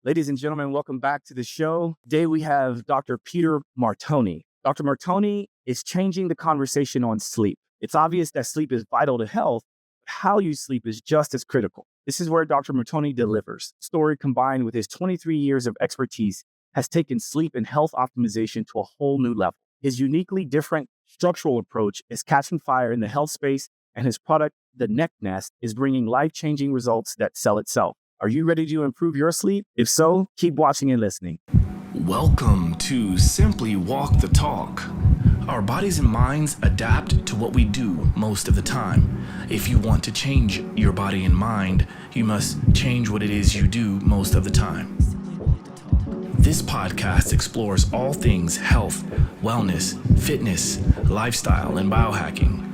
Ladies and gentlemen, welcome back to the show. Today we have Dr. Peter Martoni. Dr. Martoni is changing the conversation on sleep. It's obvious that sleep is vital to health, but how you sleep is just as critical. This is where Dr. Martoni delivers. Story combined with his 23 years of expertise has taken sleep and health optimization to a whole new level. His uniquely different structural approach is catching fire in the health space, and his product, the Neck Nest, is bringing life-changing results that sell itself. Are you ready to improve your sleep? If so, keep watching and listening. Welcome to Simply Walk the Talk. Our bodies and minds adapt to what we do most of the time. If you want to change your body and mind, you must change what it is you do most of the time. This podcast explores all things health, wellness, fitness, lifestyle, and biohacking.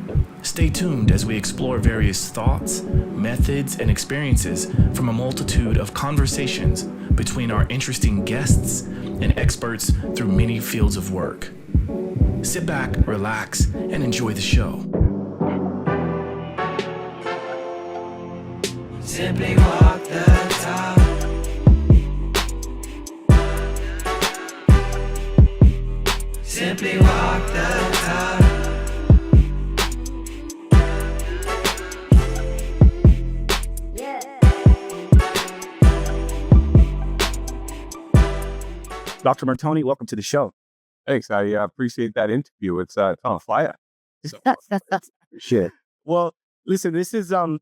Stay tuned as we explore various thoughts, methods, and experiences from a multitude of conversations between our interesting guests and experts through many fields of work. Sit back, relax, and enjoy the show. Simply walk the talk. Simply walk the talk. Dr. Martoni, welcome to the show. Thanks. I appreciate that interview. It's on fire. So, Shit. Well, listen, this is I'm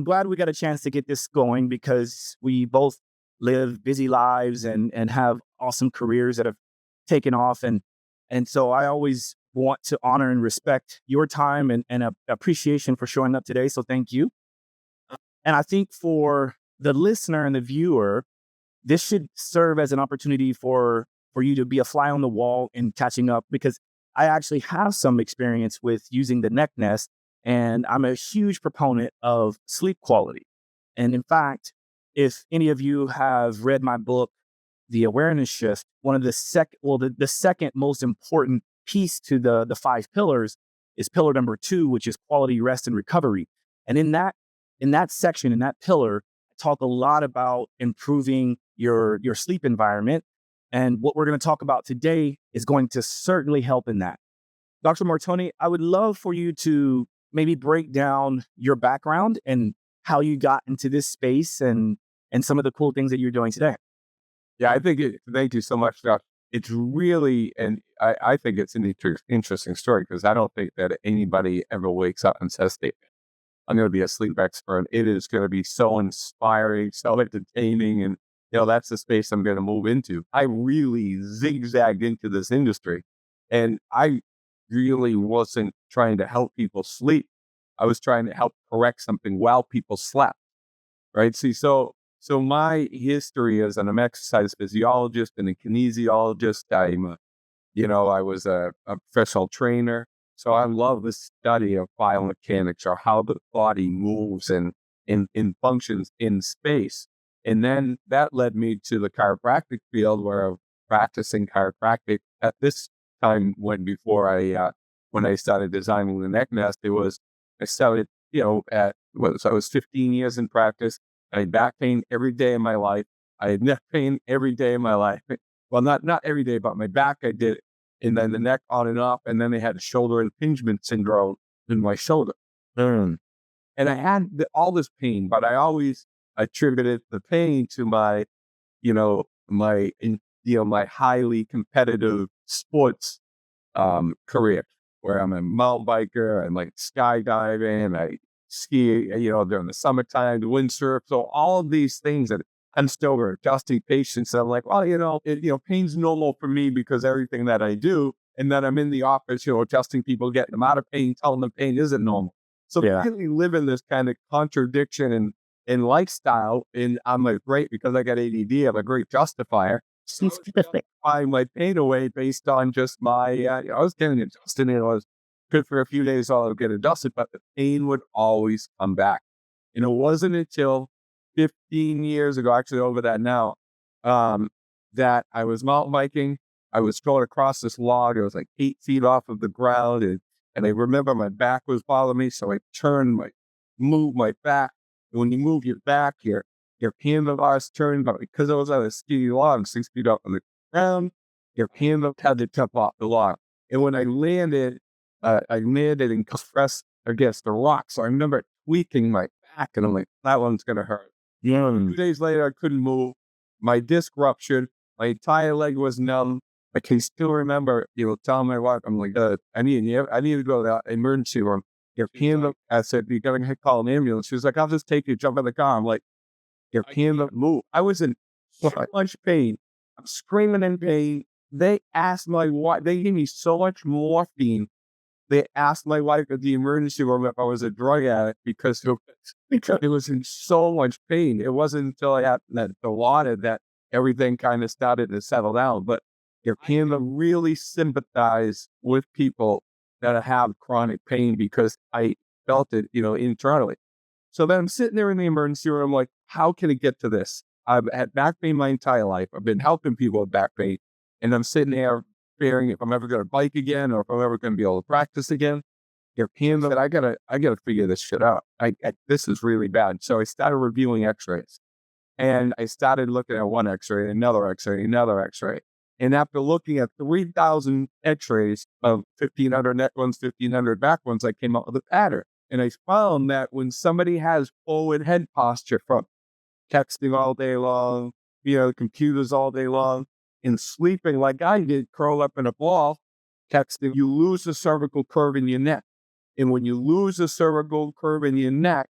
glad we got a chance to get this going because we both live busy lives and have awesome careers that have taken off, and so I always want to honor and respect your time and appreciation for showing up today. So thank you. And I think for the listener and the viewer, this should serve as an opportunity for you to be a fly on the wall and catching up, because I actually have some experience with using the Neck Nest, and I'm a huge proponent of sleep quality. And in fact, if any of you have read my book, The Awareness Shift, one of the second most important piece to the 5 pillars is pillar number 2, which is quality, rest, and recovery. And in that section, in that pillar, I talk a lot about improving your sleep environment. And what we're going to talk about today is going to certainly help in that. Dr. Martoni, I would love for you to maybe break down your background and how you got into this space and some of the cool things that you're doing today. yeah, thank you so much, Josh. It's really, and I think it's an interesting story because I don't think that anybody ever wakes up and says, "Hey, I'm going to be a sleep expert." It is going to be so inspiring, so entertaining, and that's the space I'm going to move into. I really zigzagged into this industry, and I really wasn't trying to help people sleep. I was trying to help correct something while people slept, right? See, so my history as an exercise physiologist and a kinesiologist, I was a professional trainer. So I love the study of biomechanics, or how the body moves and functions in space. And then that led me to the chiropractic field, where I'm practicing chiropractic at this time. When I started designing the Neck Nest, I started, I was 15 years in practice. I had back pain every day of my life. I had neck pain every day of my life. Well, not every day, but my back, I did it. And then the neck on and off. And then I had a shoulder impingement syndrome in my shoulder. And I had all this pain, but I always attributed the pain to my highly competitive sports career, where I'm a mountain biker, I'm like skydiving, I ski, during the summertime, the windsurf. So all of these things that I'm still adjusting patients. And I'm like, well, pain's normal for me because everything that I do. And then I'm in the office, adjusting people, getting them out of pain, telling them pain isn't normal. So I really live in this kind of contradiction in lifestyle. And I'm like, great, because I got ADD, I'm a great justifier. So I my pain away based on just my, I was getting adjusted, and it was good for a few days while I would get adjusted, but the pain would always come back. And it wasn't until 15 years ago, actually over that now, that I was mountain biking. I was going across this log. It was like 8 feet off of the ground. And I remember my back was bothering me. So I moved my back. And when you move your back here, your handlebars turned, but because I was on a skinny log, 6 feet up on the ground, your handle had to jump off the log. And when I landed and pressed against the rock. So I remember tweaking my back, and I'm like, that one's going to hurt. Yeah. 2 days later, I couldn't move. My disc ruptured. My entire leg was numb. I can still remember, telling my wife, I'm like, I need to go to the emergency room. Your handle, I said, you got to call an ambulance. She was like, I'll just take you, jump in the car. I'm like, your handle, move. I was in so much pain. I'm screaming in pain. They asked my wife, they gave me so much morphine. They asked my wife at the emergency room if I was a drug addict because it was in so much pain. It wasn't until I had that Dilaudid that everything kind of started to settle down. But you can really sympathize with people that have chronic pain because I felt it, internally. So then I'm sitting there in the emergency room, like, how can it get to this? I've had back pain my entire life. I've been helping people with back pain. And I'm sitting there fearing if I'm ever going to bike again or if I'm ever going to be able to practice again. Your hands that I gotta figure this shit out. This is really bad. So I started reviewing x-rays, and I started looking at one x-ray, another x-ray, another x-ray. And after looking at 3,000 x-rays of 1,500 neck ones, 1,500 back ones, I came up with a pattern. And I found that when somebody has forward head posture from texting all day long, computers all day long, and sleeping like I did, curl up in a ball, texting, you lose the cervical curve in your neck. And when you lose the cervical curve in your neck,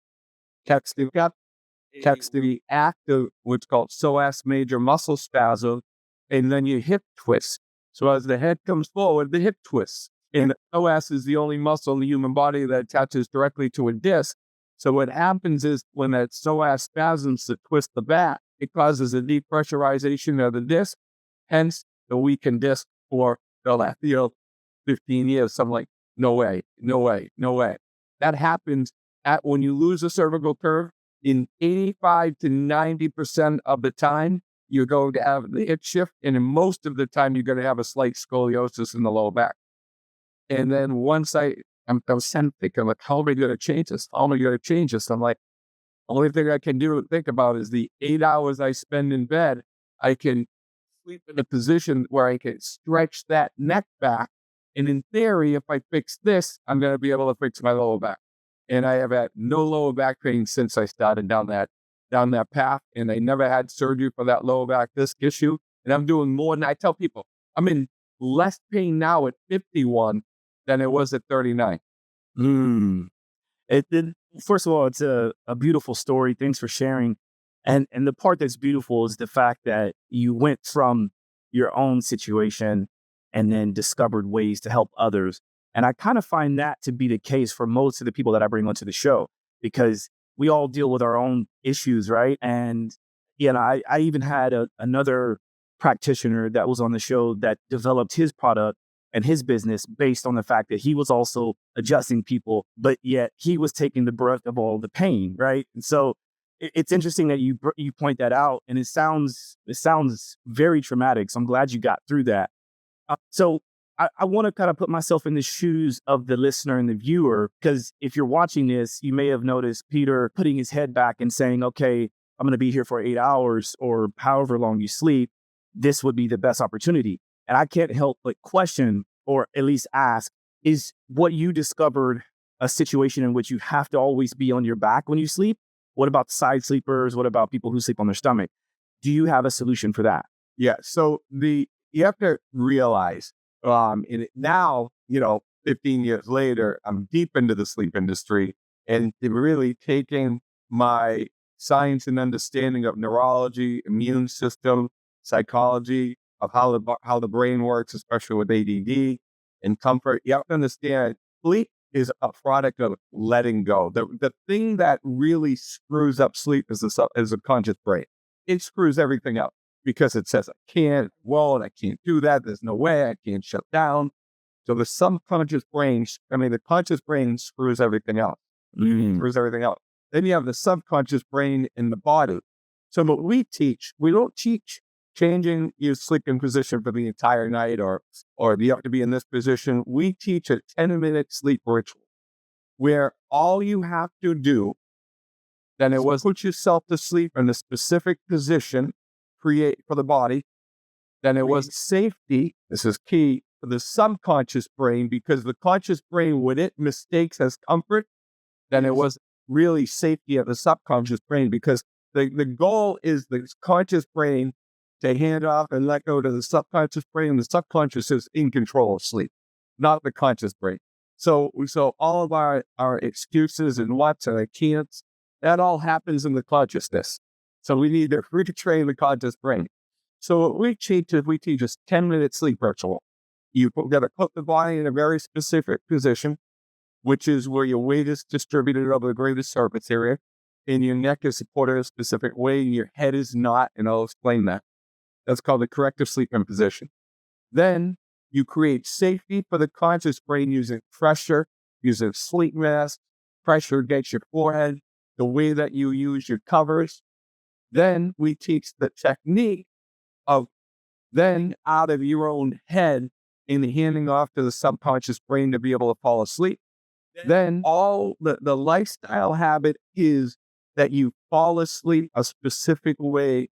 texting the active, what's called psoas major muscle spasm, and then your hip twist. So as the head comes forward, the hip twists. And the psoas is the only muscle in the human body that attaches directly to a disc. So what happens is when that psoas spasms to twist the back, it causes a depressurization of the disc. Hence, the weakened disc for the last 15 years. So I'm like, no way. That happens when you lose a cervical curve. In 85 to 90% of the time, you're going to have the hip shift, and in most of the time, you're going to have a slight scoliosis in the lower back. And then once I'm thinking, like, how am I going to change this? I'm like, only thing I can do and think about is the 8 hours I spend in bed. I can sleep in a position where I can stretch that neck back. And in theory, if I fix this, I'm going to be able to fix my lower back. And I have had no lower back pain since I started down that path. And I never had surgery for that lower back disc issue. And I'm doing more than I tell people. I'm in less pain now at 51 than it was at 39. First of all, it's a beautiful story. Thanks for sharing. And the part that's beautiful is the fact that you went from your own situation and then discovered ways to help others. And I kind of find that to be the case for most of the people that I bring onto the show, because we all deal with our own issues, right? And, I even had another practitioner that was on the show that developed his product and his business based on the fact that he was also adjusting people, but yet he was taking the brunt of all the pain, right? And so it's interesting that you point that out, and it sounds very traumatic. So I'm glad you got through that. So I want to kind of put myself in the shoes of the listener and the viewer, because if you're watching this, you may have noticed Peter putting his head back and saying, okay, I'm going to be here for 8 hours or however long you sleep. This would be the best opportunity. And I can't help but question, or at least ask, is what you discovered a situation in which you have to always be on your back when you sleep? What about side sleepers? What about people who sleep on their stomach? Do you have a solution for that? Yeah. So you have to realize, now, 15 years later, I'm deep into the sleep industry and really taking my science and understanding of neurology, immune system, psychology, of how the brain works, especially with ADD and comfort. You have to understand sleep is a product of letting go. The thing that really screws up sleep is the conscious brain. It screws everything up because it says, I can't do that. There's no way, I can't shut down. So the subconscious brain, the conscious brain screws everything else. Screws everything else. Then you have the subconscious brain in the body. So what we don't teach changing your sleeping position for the entire night or you have to be in this position. We teach a 10-minute sleep ritual where all you have to do Then it was put yourself to sleep in a specific position, create for the body. Then it was safety. This is key for the subconscious brain, because the conscious brain, when it mistakes as comfort, then it was really safety of the subconscious brain, because the goal is the conscious brain to hand off and let go to the subconscious brain. The subconscious is in control of sleep, not the conscious brain. So all of our excuses and what's and I can'ts, that all happens in the consciousness. So we need to retrain the conscious brain. So what we teach is we teach a 10-minute sleep ritual. You've got to put the body in a very specific position, which is where your weight is distributed over the greatest surface area, and your neck is supported a specific way, and your head is not, and I'll explain that. That's called the corrective sleeping position. Then you create safety for the conscious brain using pressure, using sleep mask, pressure against your forehead, the way that you use your covers. Then we teach the technique of then out of your own head and handing off to the subconscious brain to be able to fall asleep. Then all the lifestyle habit is that you fall asleep a specific way,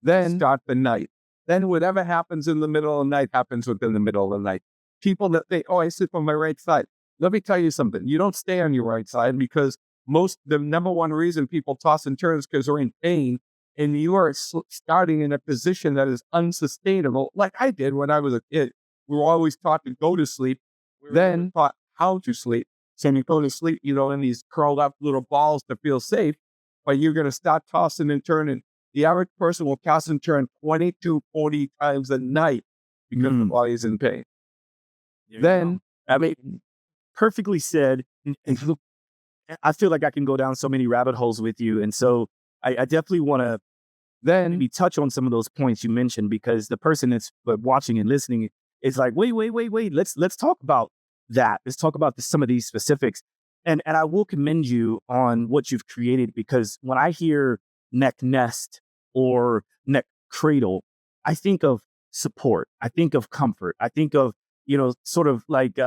then start the night. Then whatever happens in the middle of the night happens within the middle of the night. People that think, oh, I sleep on my right side. Let me tell you something. You don't stay on your right side, because the number one reason people toss and turn is because they're in pain, and you are starting in a position that is unsustainable, like I did when I was a kid. We were always taught to go to sleep, then taught how to sleep. So you go to sleep, in these curled up little balls to feel safe, but you're going to start tossing and turning. The average person will toss and turn 20 to 40 times a night because the body is in pain. Then, I mean, perfectly said. I feel like I can go down so many rabbit holes with you. And so I definitely want to then maybe touch on some of those points you mentioned, because the person that's watching and listening is like, wait. Let's talk about that. Let's talk about some of these specifics. And I will commend you on what you've created, because when I hear neck nest or neck cradle, I think of support. I think of comfort. I think of, sort of like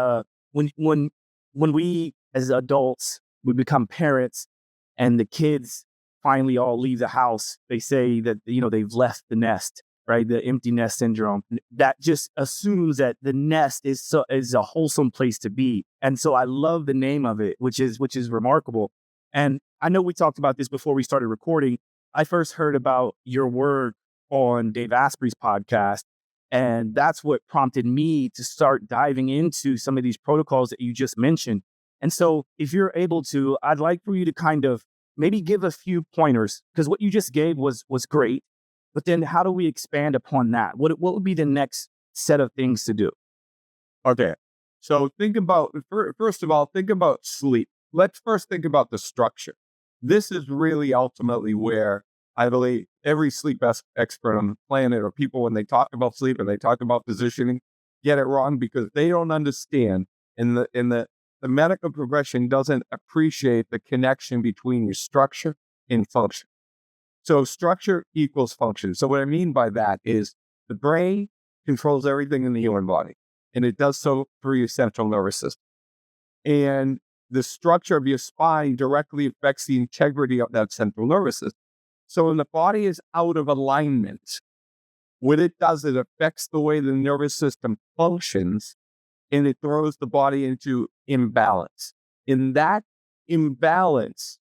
when we as adults, we become parents and the kids finally all leave the house, they say that, they've left the nest, right? The empty nest syndrome. That just assumes that the nest is a wholesome place to be. And so I love the name of it, which is remarkable. And I know we talked about this before we started recording. I first heard about your work on Dave Asprey's podcast, and that's what prompted me to start diving into some of these protocols that you just mentioned. And so if you're able to, I'd like for you to kind of maybe give a few pointers, because what you just gave was great. But then how do we expand upon that? What would be the next set of things to do? Okay. So first of all, think about sleep. Let's first think about the structure. This is really ultimately where I believe every sleep expert on the planet, or people, when they talk about sleep and they talk about positioning, get it wrong, because they don't understand, and the medical progression doesn't appreciate the connection between your structure and function. So structure equals function. So what I mean by that is the brain controls everything in the human body, and it does so through your central nervous system. And the structure of your spine directly affects the integrity of that central nervous system. So when the body is out of alignment, what it does, it affects the way the nervous system functions, and it throws the body into imbalance. In that imbalance,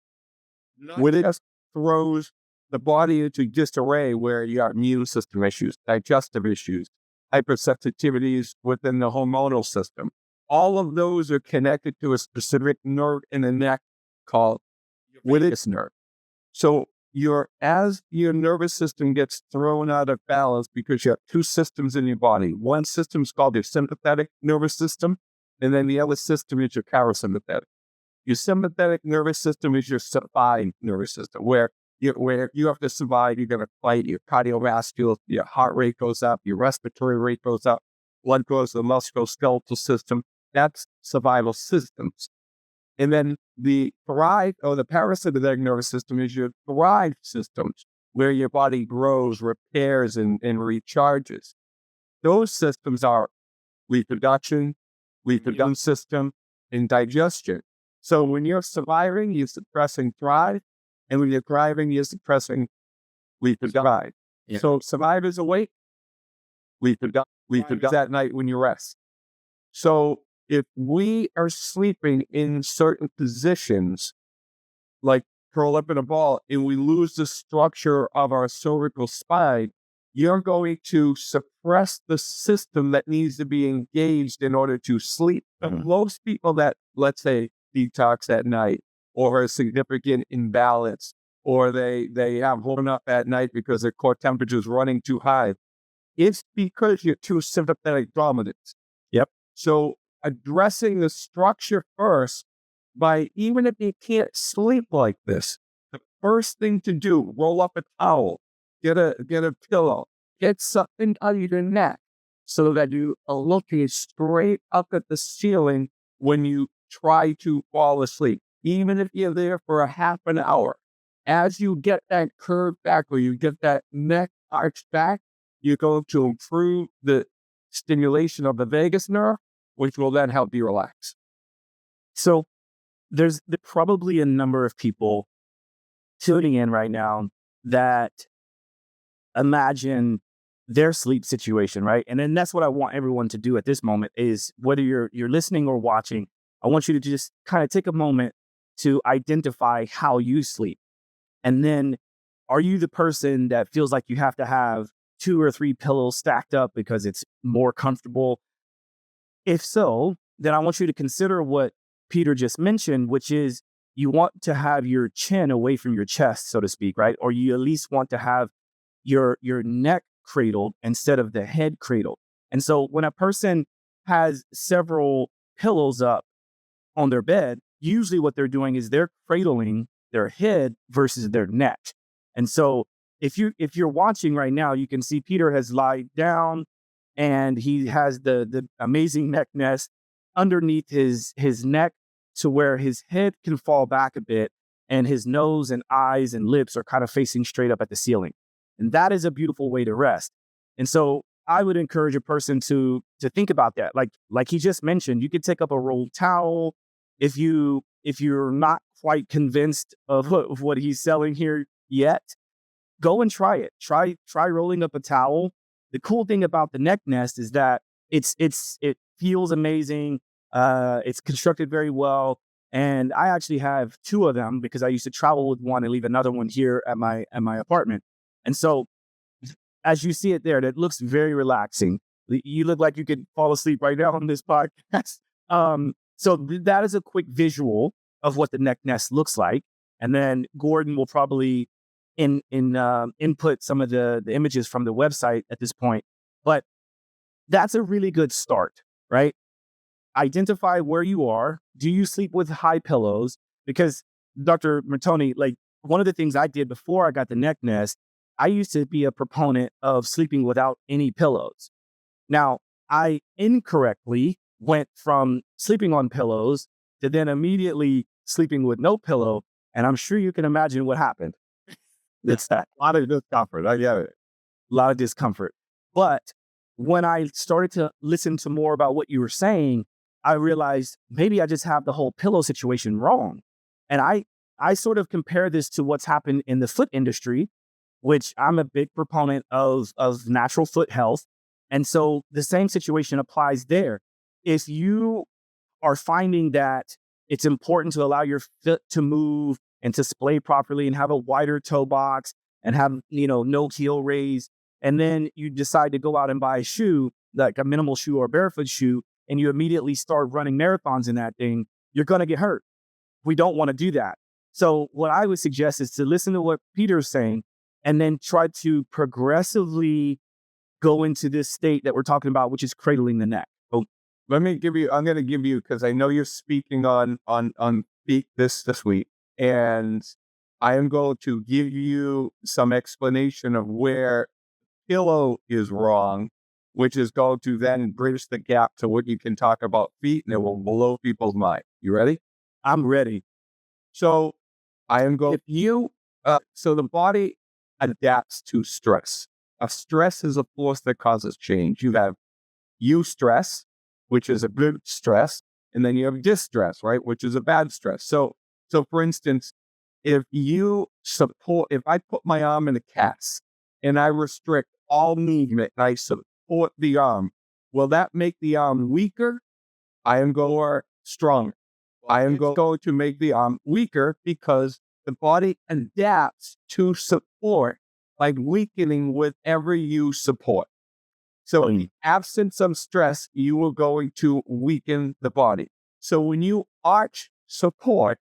what it just throws the body into disarray, where you have immune system issues, digestive issues, hypersensitivities within the hormonal system. All of those are connected to a specific nerve in the neck called vagus nerve. So as your nervous system gets thrown out of balance, because you have two systems in your body. One system is called your sympathetic nervous system, and then the other system is your parasympathetic. Your sympathetic nervous system is your survive nervous system, where you have to survive. You're going to fight. Your cardiovascular, your heart rate goes up, your respiratory rate goes up, blood goes to the musculoskeletal system. That's survival systems. And then the thrive, or the parasympathetic nervous system, is your thrive systems, where your body grows, repairs, and recharges. Those systems are reproduction system, and digestion. So when you're surviving, you're suppressing thrive, And when you're driving, you're suppressing sleep and drive. Yeah. So survivors awake, sleep and that night when you rest. So if we are sleeping in certain positions, like curl up in a ball, and we lose the structure of our cervical spine, you're going to suppress the system that needs to be engaged in order to sleep. Mhm. Most people that, let's say, detox at night or a significant imbalance, or they have woken up at night because their core temperature is running too high, it's because you're too sympathetic dominant. Yep. So addressing the structure first, by even if you can't sleep like this, the first thing to do, roll up a towel, get a pillow, get something under your neck so that you are looking straight up at the ceiling when you try to fall asleep. Even if you're there for a half an hour, as you get that curve back or you get that neck arch back, you're going to improve the stimulation of the vagus nerve, which will then help you relax. So there's probably a number of people tuning in right now that imagine their sleep situation, right? And then that's what I want everyone to do at this moment is whether you're listening or watching, I want you to just kind of take a moment to identify how you sleep. And then are you the person that feels like you have to have 2 or 3 pillows stacked up because it's more comfortable? If so, then I want you to consider what Peter just mentioned, which is you want to have your chin away from your chest, so to speak, right? Or you at least want to have your neck cradled instead of the head cradled. And so when a person has several pillows up on their bed, usually what they're doing is they're cradling their head versus their neck. And so if you're watching right now, you can see Peter has lied down and he has the amazing neck nest underneath his neck to where his head can fall back a bit and his nose and eyes and lips are kind of facing straight up at the ceiling. And that is a beautiful way to rest. And so I would encourage a person to think about that. Like he just mentioned, you could take up a rolled towel. If you're not quite convinced of what he's selling here yet, go and try it. Try rolling up a towel. The cool thing about the neck nest is that it feels amazing. It's constructed very well. And I actually have 2 of them because I used to travel with one and leave another one here at my apartment. And so as you see it there, that looks very relaxing. You look like you could fall asleep right now on this podcast. So that is a quick visual of what the neck nest looks like. And then Gordon will probably input some of the images from the website at this point. But that's a really good start, right? Identify where you are. Do you sleep with high pillows? Because Dr. Martoni, like one of the things I did before I got the neck nest, I used to be a proponent of sleeping without any pillows. Now, I incorrectly went from sleeping on pillows to then immediately sleeping with no pillow. And I'm sure you can imagine what happened. It's that A lot of discomfort. I get it. a lot of discomfort. But when I started to listen to more about what you were saying, I realized maybe I just have the whole pillow situation wrong. And I sort of compare this to what's happened in the foot industry, which I'm a big proponent of natural foot health. And so the same situation applies there. If you are finding that it's important to allow your foot to move and to splay properly and have a wider toe box and have, no heel raise, and then you decide to go out and buy a shoe, like a minimal shoe or a barefoot shoe, and you immediately start running marathons in that thing, you're going to get hurt. We don't want to do that. So what I would suggest is to listen to what Peter's saying and then try to progressively go into this state that we're talking about, which is cradling the neck. Oh, I'm going to give you, because I know you're speaking on Speak this week, and I am going to give you some explanation of where pillow is wrong, which is going to then bridge the gap to what you can talk about feet, and it will blow people's mind. You ready? I'm ready. So I am going. So the body adapts to stress. Stress is a force that causes change. You have eustress, which is a good stress, and then you have distress, right, which is a bad stress. So for instance, if I put my arm in a cast and I restrict all movement and I support the arm, will that make the arm weaker? I am going or stronger. I am going to make the arm weaker because the body adapts to support by weakening whatever you support. So in the absence of stress, you are going to weaken the body. So when you arch support,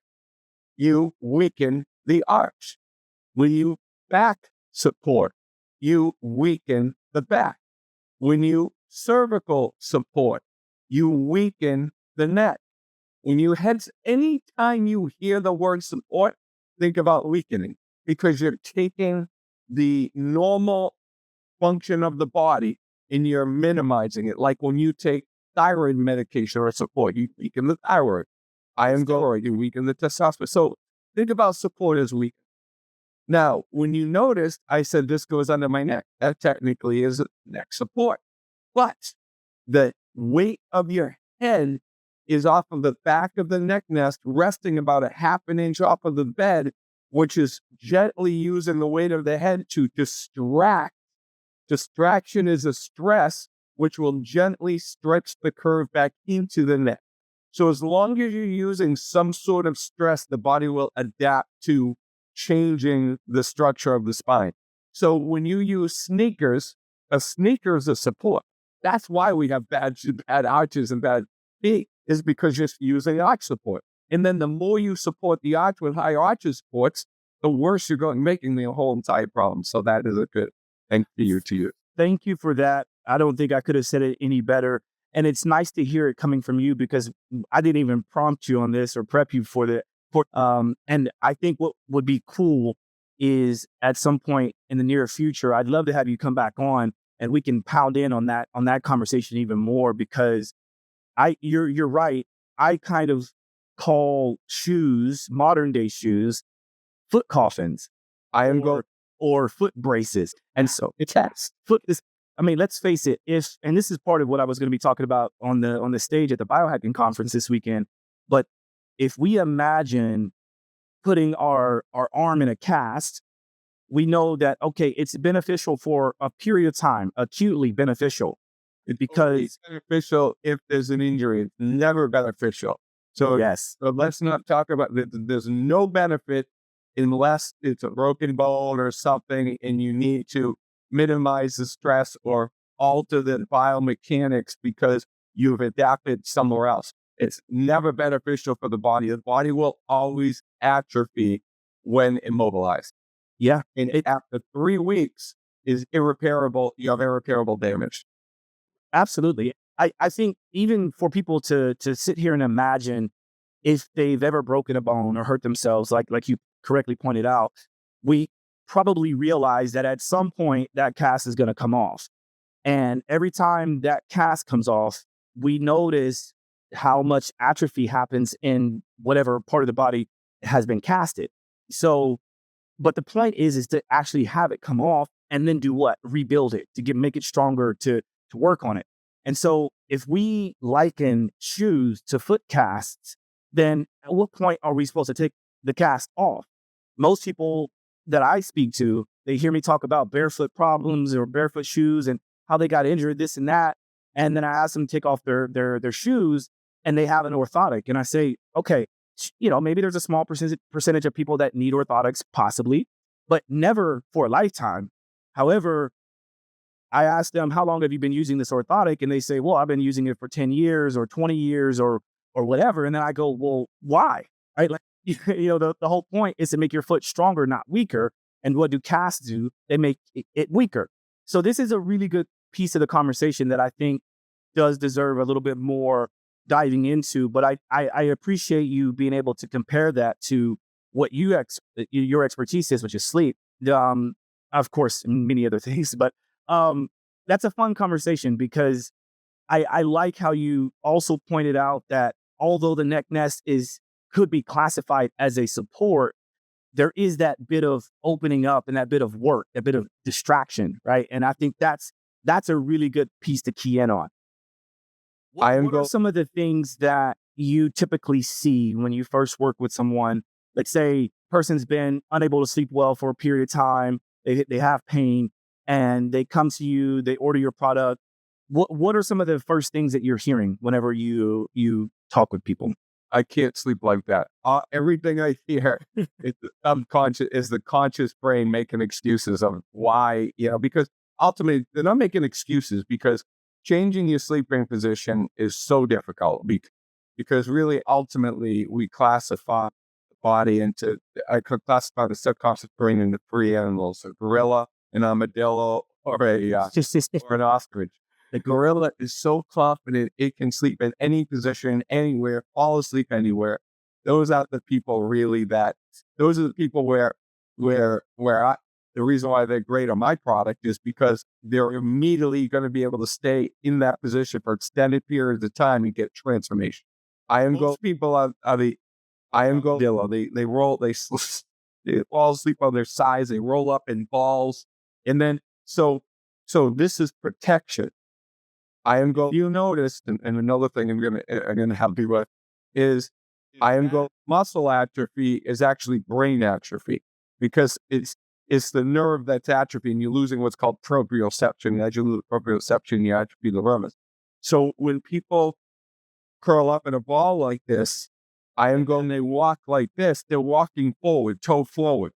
you weaken the arch. When you back support, you weaken the back. When you cervical support, you weaken the neck. When you anytime you hear the word support, think about weakening because you're taking the normal function of the body and you're minimizing it. Like when you take thyroid medication or support, you weaken the thyroid. You weaken the testosterone. So think about support as weak. Now, when you notice, I said this goes under my neck. That technically is neck support. But the weight of your head is off of the back of the neck nest, resting about a half an inch off of the bed, which is gently using the weight of the head to distract. Distraction is a stress, which will gently stretch the curve back into the neck. So as long as you're using some sort of stress, the body will adapt to changing the structure of the spine. So when you use sneakers, a sneaker is a support. That's why we have bad arches and bad feet, is because you're using arch support. And then the more you support the arch with high arches supports, the worse you're going, making the whole entire problem. So that is a good thing for you to use. Thank you for that. I don't think I could have said it any better. And it's nice to hear it coming from you because I didn't even prompt you on this or prep you for that. And I think what would be cool is at some point in the near future, I'd love to have you come back on and we can pound in on that conversation even more because you're right. I kind of call shoes, modern day shoes, foot coffins. Or foot braces. And so it's let's face it, and this is part of what I was going to be talking about on the stage at the biohacking conference this weekend. But if we imagine putting our arm in a cast, we know that, okay, it's beneficial for a period of time, acutely beneficial. Because it's beneficial if there's an injury. It's never beneficial. So yes. So let's not talk about this. There's no benefit unless it's a broken bone or something and you need to minimize the stress or alter the biomechanics because you've adapted somewhere else. It's never beneficial for the body. The body will always atrophy when immobilized. Yeah. And after 3 weeks is irreparable. You have irreparable damage. Absolutely. I think even for people to sit here and imagine if they've ever broken a bone or hurt themselves, like you correctly pointed out, we probably realize that at some point that cast is going to come off. And every time that cast comes off, we notice how much atrophy happens in whatever part of the body has been casted. So, but the point is to actually have it come off and then do what? Rebuild it to make it stronger, to work on it. And so if we liken shoes to foot casts, then at what point are we supposed to take the cast off? Most people that I speak to, they hear me talk about barefoot problems or barefoot shoes and how they got injured, this and that. And then I ask them to take off their shoes and they have an orthotic. And I say, okay, maybe there's a small percentage of people that need orthotics, possibly, but never for a lifetime. However, I ask them, how long have you been using this orthotic? And they say, well, I've been using it for 10 years or 20 years or whatever. And then I go, well, why? Right? Like, the whole point is to make your foot stronger, not weaker. And what do casts do? They make it weaker. So this is a really good piece of the conversation that I think does deserve a little bit more diving into. But I appreciate you being able to compare that to what your expertise is, which is sleep. Of course, many other things, but that's a fun conversation because I like how you also pointed out that although the neck nest could be classified as a support, there is that bit of opening up and that bit of work, that bit of distraction, right? And I think that's a really good piece to key in on. What are some of the things that you typically see when you first work with someone? Let's say person's been unable to sleep well for a period of time. They have pain, and they come to you. They order your product. What are some of the first things that you're hearing whenever you talk with people? I can't sleep like that. Everything I hear is the subconscious, is the conscious brain making excuses of why, because ultimately they're not making excuses, because changing your sleeping position is so difficult because really ultimately we classify the body into, I could classify the subconscious brain into three animals: a gorilla, an armadillo, or or an ostrich. The gorilla is so confident it can sleep in any position, anywhere, fall asleep anywhere. Those are the people those are the people where the reason why they're great on my product is because they're immediately going to be able to stay in that position for extended periods of time and get transformation. Most people are the armadillo. They fall asleep on their sides. They roll up in balls. And then, so this is protection. You noticed, and another thing I'm gonna help you with is muscle atrophy is actually brain atrophy, because it's the nerve that's atrophy, and you're losing what's called proprioception. As you lose proprioception, you atrophy the nerve. So when people curl up in a ball like this, they walk like this. They're walking forward, toe forward,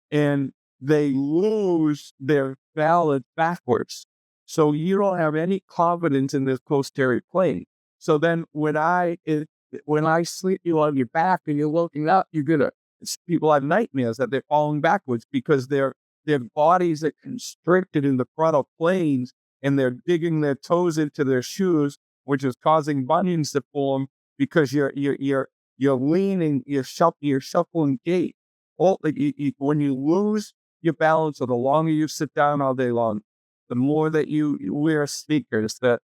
and they lose their balance backwards. So you don't have any confidence in this posterior plane. So then when I sleep you on your back and you're looking up, people have nightmares that they're falling backwards because their bodies are constricted in the frontal planes, and they're digging their toes into their shoes, which is causing bunions to form because you're leaning, you're shuffling gait. When you lose your balance, or the longer you sit down all day long, the more that you wear sneakers, the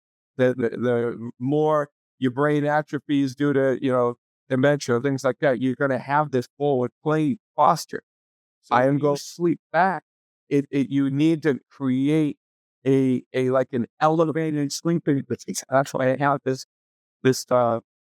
more your brain atrophies due to, dementia, things like that. You're going to have this forward plane posture. So sleep back. You need to create like an elevated sleeping position. That's why I have this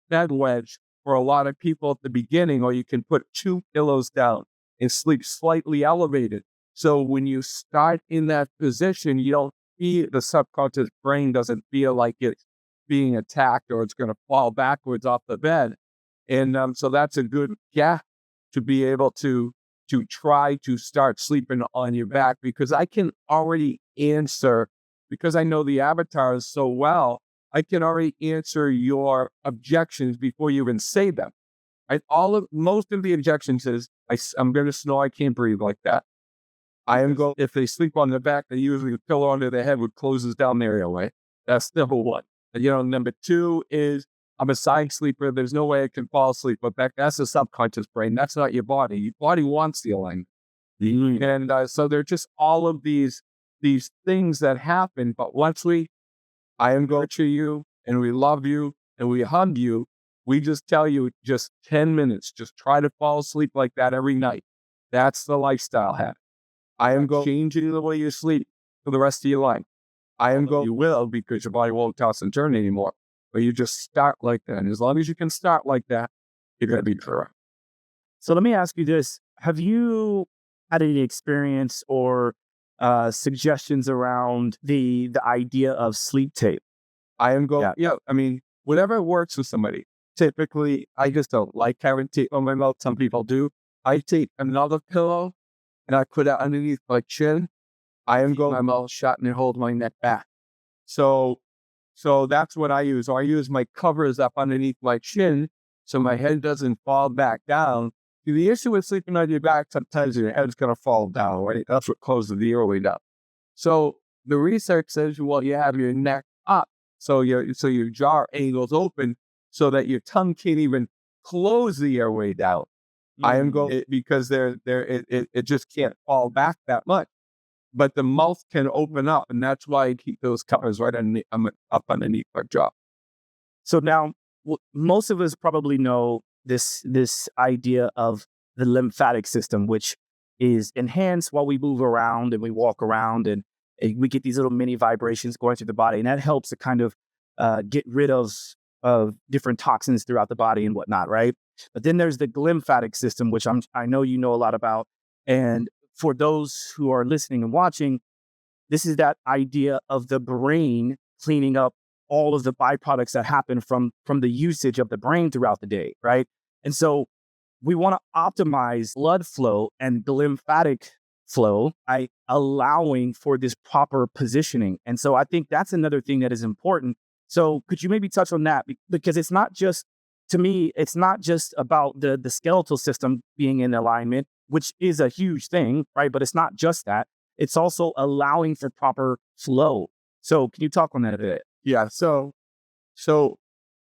bed wedge for a lot of people at the beginning, or you can put 2 pillows down and sleep slightly elevated. So when you start in that position, the subconscious brain doesn't feel like it's being attacked or it's going to fall backwards off the bed. And so that's a good gap to be able to try to start sleeping on your back, because I can already answer, because I know the avatars so well, I can already answer your objections before you even say them. Most of the objections is, I'm going to snore, I can't breathe like that. If they sleep on their back, they usually pillow under their head, which closes down their airway. That's number one. Number two is, I'm a side sleeper. There's no way I can fall asleep. But that's the subconscious brain. That's not your body. Your body wants the alignment. Mm-hmm. And so they're just all of these things that happen. But once I am going to you, and we love you, and we hug you, we just tell you, just 10 minutes. Just try to fall asleep like that every night. That's the lifestyle habit. I am going to change the way you sleep for the rest of your life. You will, because your body won't toss and turn anymore. But you just start like that. And as long as you can start like that, you're going to be correct. So let me ask you this. Have you had any experience or suggestions around the idea of sleep tape? Yeah. I mean, whatever works with somebody. Typically, I just don't like having tape on my mouth. Some people do. I take another pillow and I put it underneath my chin. My mouth shut and it holds my neck back. So that's what I use. Or I use my covers up underneath my chin so my head doesn't fall back down. The issue with sleeping on your back, sometimes your head's going to fall down, right? That's what closes the airway down. So the research says, well, you have your neck up, so your jaw angles open so that your tongue can't even close the airway down. Because it just can't fall back that much. But the mouth can open up, and that's why I keep those covers right up underneath my jaw. So now, most of us probably know this idea of the lymphatic system, which is enhanced while we move around and we walk around, and we get these little mini vibrations going through the body, and that helps to kind of get rid of different toxins throughout the body and whatnot, right? But then there's the glymphatic system, which I know you know a lot about. And for those who are listening and watching, this is that idea of the brain cleaning up all of the byproducts that happen from the usage of the brain throughout the day, right? And so we want to optimize blood flow and glymphatic flow by allowing for this proper positioning. And so I think that's another thing that is important. So could you maybe touch on that? Because it's not just, to me, it's not just about the skeletal system being in alignment, which is a huge thing, right? But it's not just that. It's also allowing for proper flow. So can you talk on that a bit? Yeah. So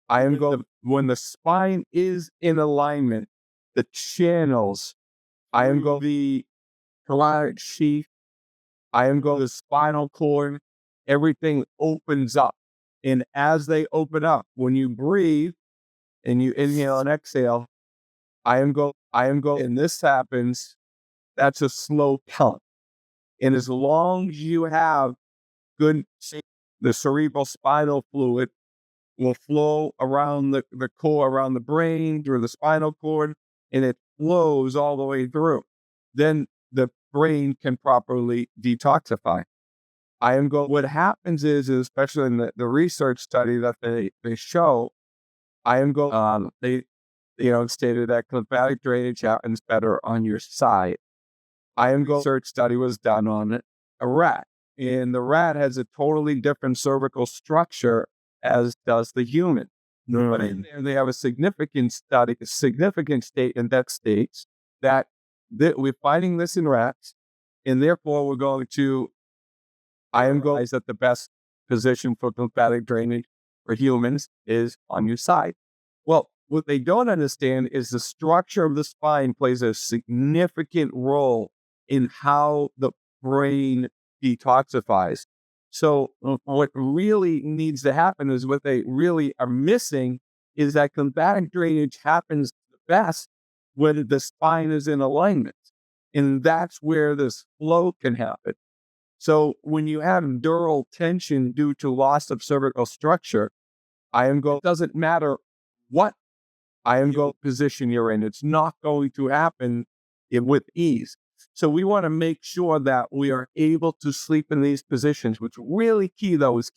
I am going, when the spine is in alignment, the channels, I am going to the thoracic sheath, I am going to the spinal cord, everything opens up. And as they open up, when you breathe and you inhale and exhale, and this happens, that's a slow count. And as long as you have good, the cerebral spinal fluid will flow around the core, around the brain, through the spinal cord, and it flows all the way through. Then the brain can properly detoxify. What happens is especially in the research study that they show, they stated that lymphatic drainage happens better on your side. Research study was done on a rat, and the rat has a totally different cervical structure as does the human. But in there, they have a significant statement that states that we're finding this in rats, and therefore we're going to, that the best position for lymphatic drainage for humans is on your side. Well, what they don't understand is the structure of the spine plays a significant role in how the brain detoxifies. So what really needs to happen is what they really are missing is that lymphatic drainage happens best when the spine is in alignment. And that's where this flow can happen. So when you have dural tension due to loss of cervical structure, it doesn't matter what position you're in. It's not going to happen with ease. So we want to make sure that we are able to sleep in these positions. What's really key, though, is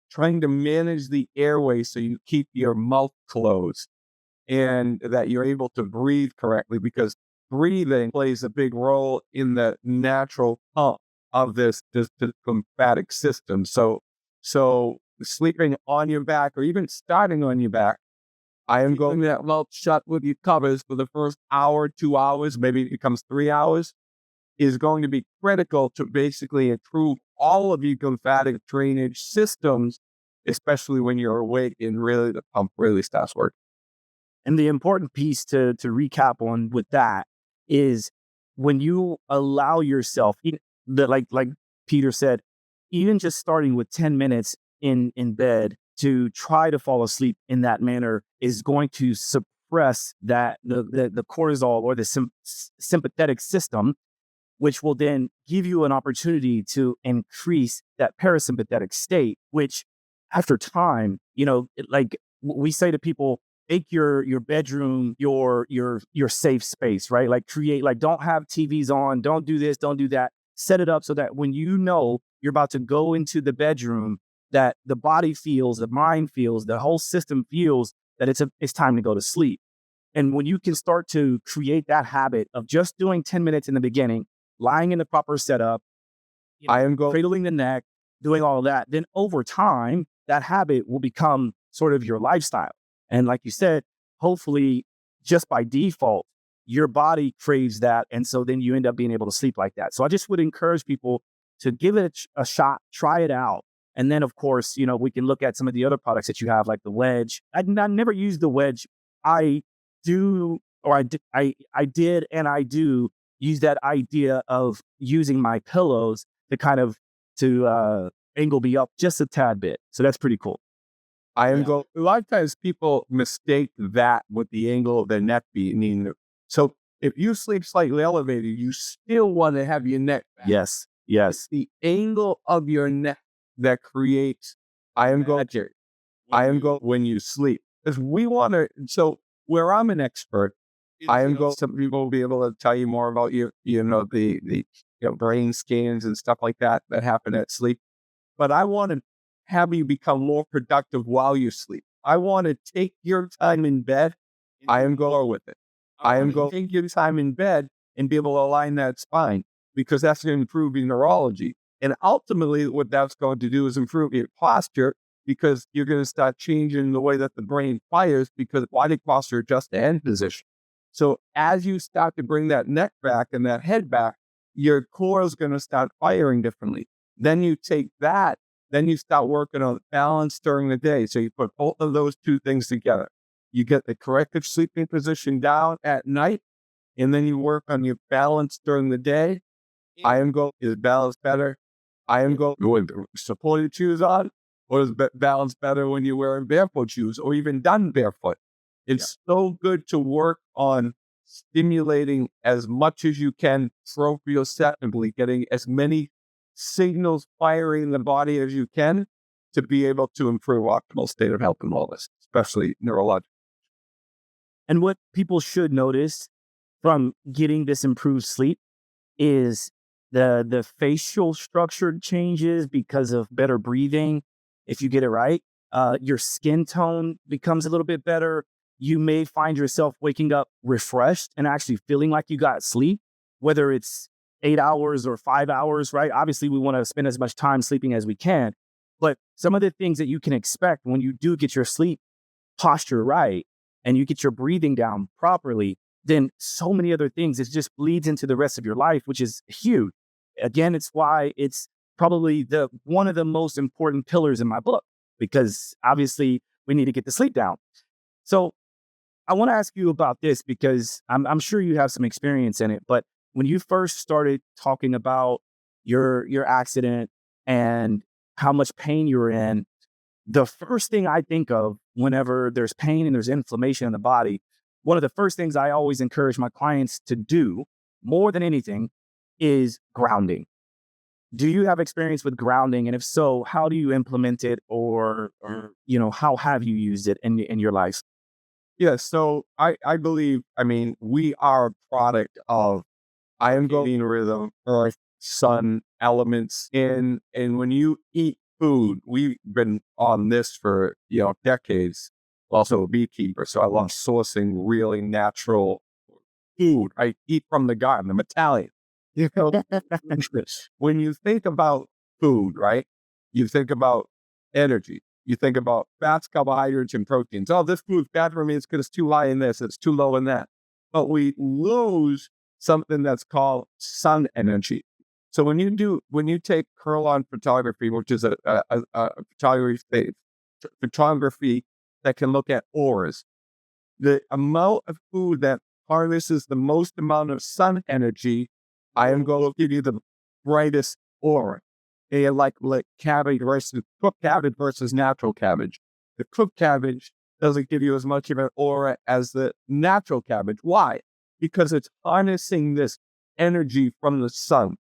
trying to manage the airway so you keep your mouth closed and that you're able to breathe correctly, because breathing plays a big role in the natural pump of this lymphatic system. So sleeping on your back or even starting on your back, I am going to that mouth shut with your covers for the first hour, 2 hours, maybe it becomes 3 hours, is going to be critical to basically improve all of your lymphatic drainage systems, especially when you're awake and really the pump really starts working. And the important piece to recap on with that is when you allow yourself, like Peter said, even just starting with 10 minutes in bed to try to fall asleep in that manner is going to suppress that the cortisol or the sympathetic system, which will then give you an opportunity to increase that parasympathetic state, which after time, like we say to people, make your bedroom your safe space, right? Like don't have TVs on, don't do this, don't do that. Set it up so that when you're about to go into the bedroom, that the body feels, the mind feels, the whole system feels that it's time to go to sleep. And when you can start to create that habit of just doing 10 minutes in the beginning, lying in the proper setup, cradling the neck, doing all of that, then over time, that habit will become sort of your lifestyle. And like you said, hopefully just by default, your body craves that. And so then you end up being able to sleep like that. So I just would encourage people to give it a shot, try it out. And then, of course, we can look at some of the other products that you have, like the wedge. I never used the wedge. I do use that idea of using my pillows to kind of angle me up just a tad bit. So that's pretty cool. A lot of times people mistake that with the angle of their neck being. So if you sleep slightly elevated, you still want to have your neck back. Yes. It's the angle of your neck that creates when you sleep. Because we want to, so Where I'm an expert, some people will be able to tell you more about the brain scans and stuff like that happen at sleep. But I want to have you become more productive while you sleep. I want to take your time in bed. I am going with it. I am going to take your time in bed and be able to align that spine, because that's going to improve your neurology. And ultimately, what that's going to do is improve your posture, because you're going to start changing the way that the brain fires, because body posture adjusts to hand position. So as you start to bring that neck back and that head back, your core is going to start firing differently. Then you take that, then you start working on balance during the day. So you put both of those two things together. You get the corrective sleeping position down at night, and then you work on your balance during the day. Is balance better? With supported shoes on, or is balance better when you're wearing barefoot shoes, or even done barefoot? It's so good to work on stimulating as much as you can proprioceptively, getting as many signals firing in the body as you can to be able to improve optimal state of health and wellness, especially neurological. And what people should notice from getting this improved sleep is the facial structure changes because of better breathing. If you get it right, your skin tone becomes a little bit better. You may find yourself waking up refreshed and actually feeling like you got sleep, whether it's 8 hours or 5 hours, right? Obviously, we want to spend as much time sleeping as we can. But some of the things that you can expect when you do get your sleep posture right and you get your breathing down properly, then so many other things, it just bleeds into the rest of your life, which is huge. Again, it's why it's probably one of the most important pillars in my book, because obviously we need to get the sleep down. So I want to ask you about this, because I'm sure you have some experience in it, but when you first started talking about your accident and how much pain you were in, the first thing I think of whenever there's pain and there's inflammation in the body, one of the first things I always encourage my clients to do more than anything is grounding. Do you have experience with grounding? And if so, how do you implement it, or how have you used it in your life? Yeah, so I believe, we are a product of iron rhythm, earth, sun, elements. And when you eat food, we've been on this for, decades. Also a beekeeper, so I love sourcing really natural food. I eat from the garden. I'm Italian. When you think about food, right? You think about energy. You think about fats, carbohydrates, and proteins. Oh, this food's bad for me. It's because it's too high in this. It's too low in that. But we lose something that's called sun energy. So when you take Curl-on photography, which is a photography that can look at auras, the amount of food that harnesses the most amount of sun energy, I am going to give you the brightest aura. And like cabbage versus cooked cabbage versus natural cabbage. The cooked cabbage doesn't give you as much of an aura as the natural cabbage. Why? Because it's harnessing this energy from the sun.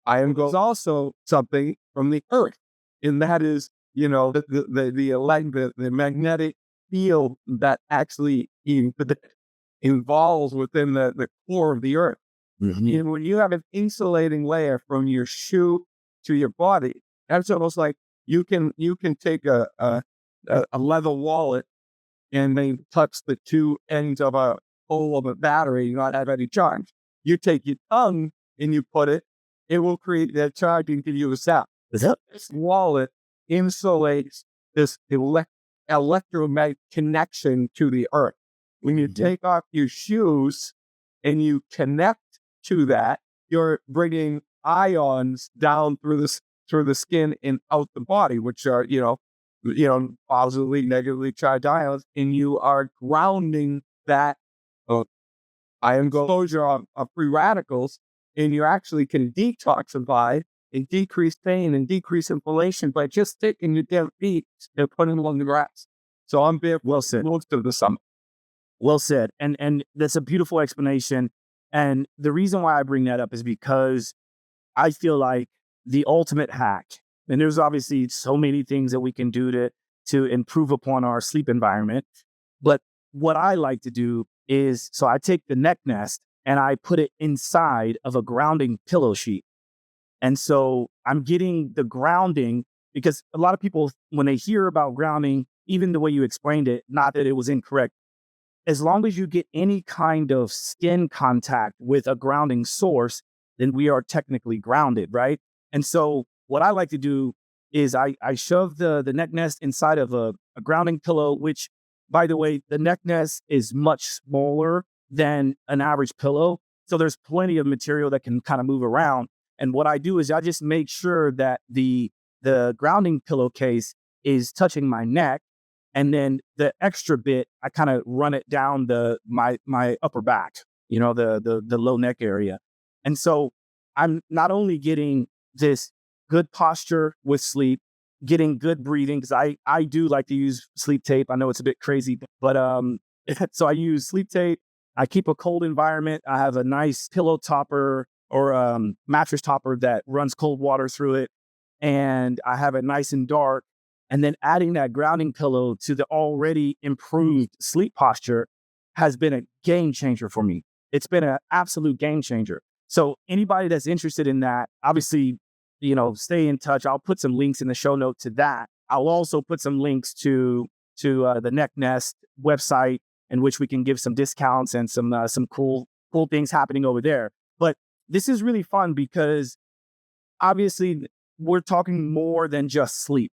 Iron goes also something from the earth, and that is, the magnetic field that actually involves within the core of the earth. Mm-hmm. And when you have an insulating layer from your shoe to your body, that's almost like you can take a leather wallet and then touch the two ends of a hole of a battery and not have any charge. You take your tongue and you put it, it will create that charge and give you a sound. This wallet insulates this electromagnetic connection to the earth. When you take off your shoes and you connect to that, you're bringing ions down through the skin and out the body, which are, positively, negatively charged ions, and you are grounding that ion exposure of free radicals, and you actually can detoxify and decrease pain and decrease inflammation by just taking your damn feet and putting them on the grass. So I'm barefoot most of the summer. Well said. And that's a beautiful explanation. And the reason why I bring that up is because I feel like the ultimate hack, and there's obviously so many things that we can do to improve upon our sleep environment, but what I like to do is, so I take the neck nest and I put it inside of a grounding pillow sheet. And so I'm getting the grounding, because a lot of people, when they hear about grounding, even the way you explained it, not that it was incorrect, as long as you get any kind of skin contact with a grounding source, then we are technically grounded, right? And so what I like to do is I shove the neck nest inside of a grounding pillow, which, by the way, the neck nest is much smaller than an average pillow. So there's plenty of material that can kind of move around. And what I do is I just make sure that the grounding pillowcase is touching my neck, and then the extra bit, I kind of run it down my upper back, the low neck area. And so I'm not only getting this good posture with sleep, getting good breathing, because I do like to use sleep tape. I know it's a bit crazy, but so I use sleep tape. I keep a cold environment. I have a nice pillow topper or mattress topper that runs cold water through it, and I have it nice and dark. And then adding that grounding pillow to the already improved sleep posture has been a game changer for me. It's been an absolute game changer. So anybody that's interested in that, obviously, stay in touch. I'll put some links in the show note to that. I'll also put some links to the Neck Nest website, in which we can give some discounts and some cool things happening over there. But this is really fun because obviously we're talking more than just sleep.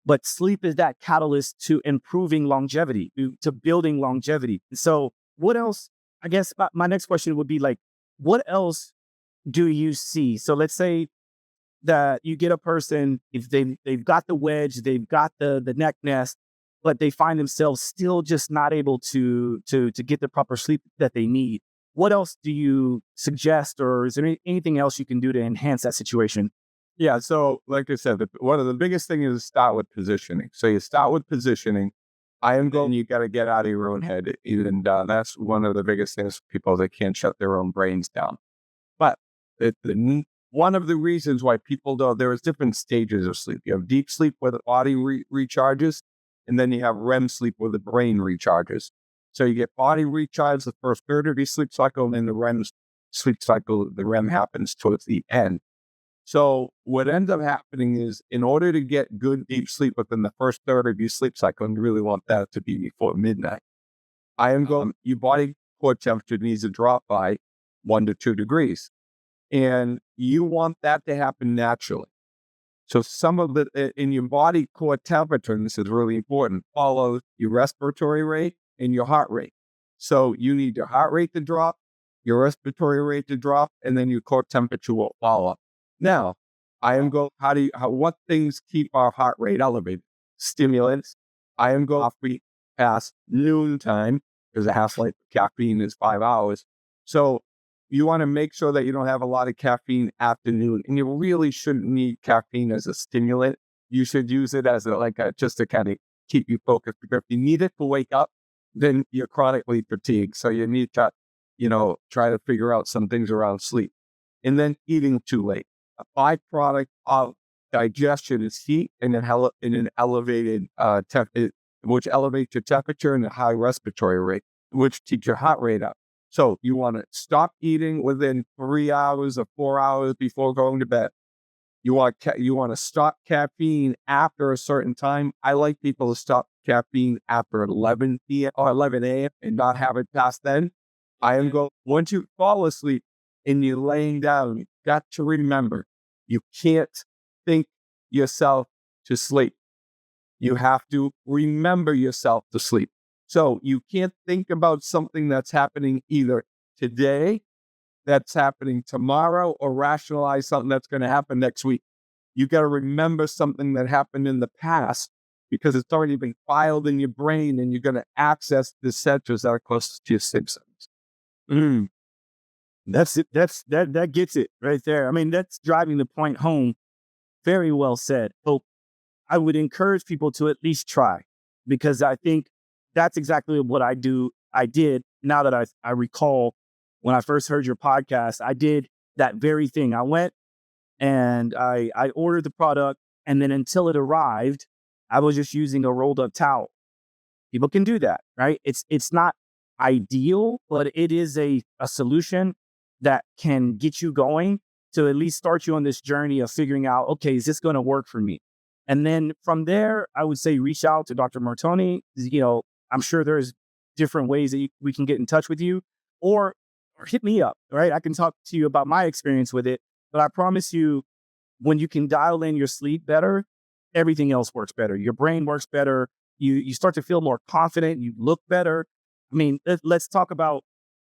But sleep is that catalyst to improving longevity, to building longevity. So what else? I guess my next question would be like, what else do you see? So let's say that you get a person, if they've got the wedge, they've got the neck nest, but they find themselves still just not able to get the proper sleep that they need. What else do you suggest, or is there anything else you can do to enhance that situation? Yeah. So like I said, one of the biggest things is start with positioning. So you start with positioning. I am going, you got to get out of your own head. And that's one of the biggest things for people that can't shut their own brains down. But one of the reasons why people don't, there is different stages of sleep. You have deep sleep where the body recharges, and then you have REM sleep where the brain recharges. So you get body recharge the first third of your sleep cycle, and then the REM sleep cycle, the REM happens towards the end. So what ends up happening is, in order to get good deep sleep within the first third of your sleep cycle, and you really want that to be before midnight, your body core temperature needs to drop by 1 to 2 degrees. And you want that to happen naturally. So some of the, in your body core temperature, and this is really important, follows your respiratory rate and your heart rate. So you need your heart rate to drop, your respiratory rate to drop, and then your core temperature will follow. Now, what things keep our heart rate elevated? Stimulants. I am going coffee past noon time, because the half-life of caffeine is 5 hours. So you want to make sure that you don't have a lot of caffeine after noon, and you really shouldn't need caffeine as a stimulant. You should use it as just to kind of keep you focused, because if you need it to wake up, then you're chronically fatigued. So you need to, try to figure out some things around sleep. And then eating too late. A byproduct of digestion is heat and an elevated which elevates your temperature and a high respiratory rate, which keeps your heart rate up. So you want to stop eating within 3 hours or 4 hours before going to bed. You want to stop caffeine after a certain time. I like people to stop caffeine after 11 p.m. or 11 a.m. and not have it past then. Once you fall asleep and you're laying down, you've got to remember, you can't think yourself to sleep. You have to remember yourself to sleep. So you can't think about something that's happening either today, that's happening tomorrow, or rationalize something that's going to happen next week. You got to remember something that happened in the past, because it's already been filed in your brain, and you're going to access the centers that are closest to your symptoms. That's it. That gets it right there. I mean, that's driving the point home. Very well said. So I would encourage people to at least try, because I think that's exactly what I did. Now that I recall, when I first heard your podcast, I did that very thing. I went and I ordered the product, and then until it arrived, I was just using a rolled up towel. People can do that, right? It's not ideal, but it is a solution that can get you going to at least start you on this journey of figuring out, okay, is this going to work for me? And then from there, I would say reach out to Dr. Martoni. I'm sure there's different ways that we can get in touch with you, or hit me up, right? I can talk to you about my experience with it, but I promise you, when you can dial in your sleep better, everything else works better. Your brain works better. You start to feel more confident. You look better. I mean, let's talk about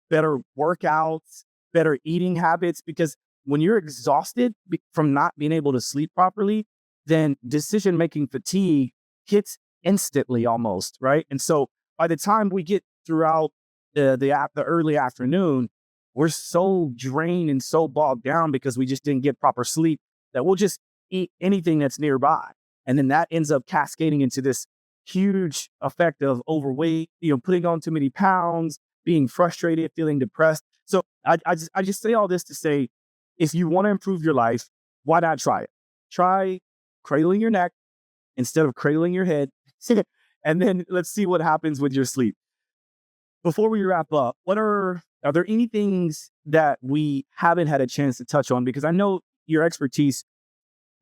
better workouts, better eating habits, because when you're exhausted from not being able to sleep properly, then decision-making fatigue hits instantly almost, right? And so by the time we get throughout the early afternoon, we're so drained and so bogged down because we just didn't get proper sleep that we'll just eat anything that's nearby. And then that ends up cascading into this huge effect of overweight, putting on too many pounds, being frustrated, feeling depressed. So I just say all this to say, if you want to improve your life, why not try it? Try cradling your neck instead of cradling your head. And then let's see what happens with your sleep. Before we wrap up, are there any things that we haven't had a chance to touch on? Because I know your expertise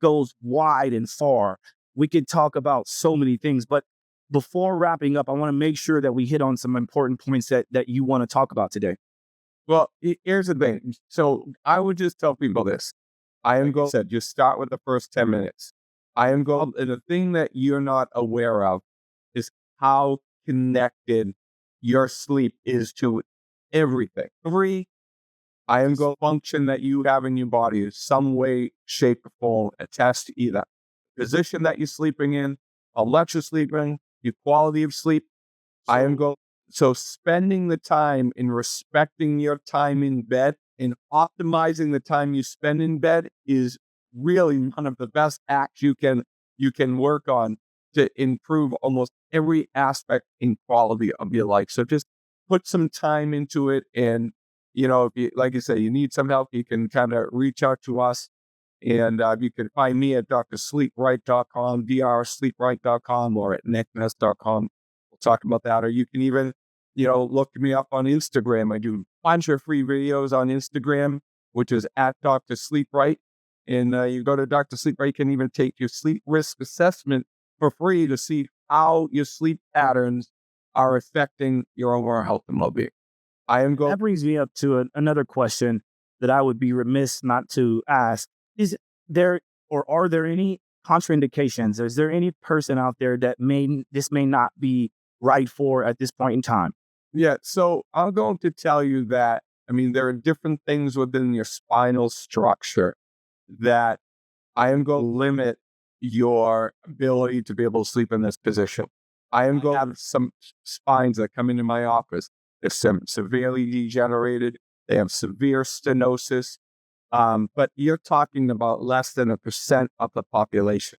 goes wide and far. We could talk about so many things, but before wrapping up, I want to make sure that we hit on some important points that you want to talk about today. Well, here's the thing. So I would just tell people this. Just start with the first 10 minutes. And the thing that you're not aware of is how connected your sleep is to everything. Every function that you have in your body is some way, shape, or form attached to either position that you're sleeping in, how much you're sleeping, your quality of sleep. So spending the time in respecting your time in bed and optimizing the time you spend in bed is really one of the best acts you can work on to improve almost every aspect and quality of your life. So just put some time into it. And, if you, like you say, you need some help, you can kind of reach out to us. And you can find me at drsleepright.com, drsleepright.com, or at necknest.com. We'll talk about that. Or you can even, look me up on Instagram. I do a bunch of free videos on Instagram, which is at Dr. Sleep Right. And you go to Dr. Sleep Right, you can even take your sleep risk assessment for free to see how your sleep patterns are affecting your overall health and well-being. That brings me up to another question that I would be remiss not to ask. Is there, or are there any contraindications? Is there any person out there that this may not be right for at this point in time? Yeah, so I'm going to tell you that, there are different things within your spinal structure that I am going to limit your ability to be able to sleep in this position. I am going to have some spines that come into my office. They're severely degenerated. They have severe stenosis. But you're talking about less than 1% of the population.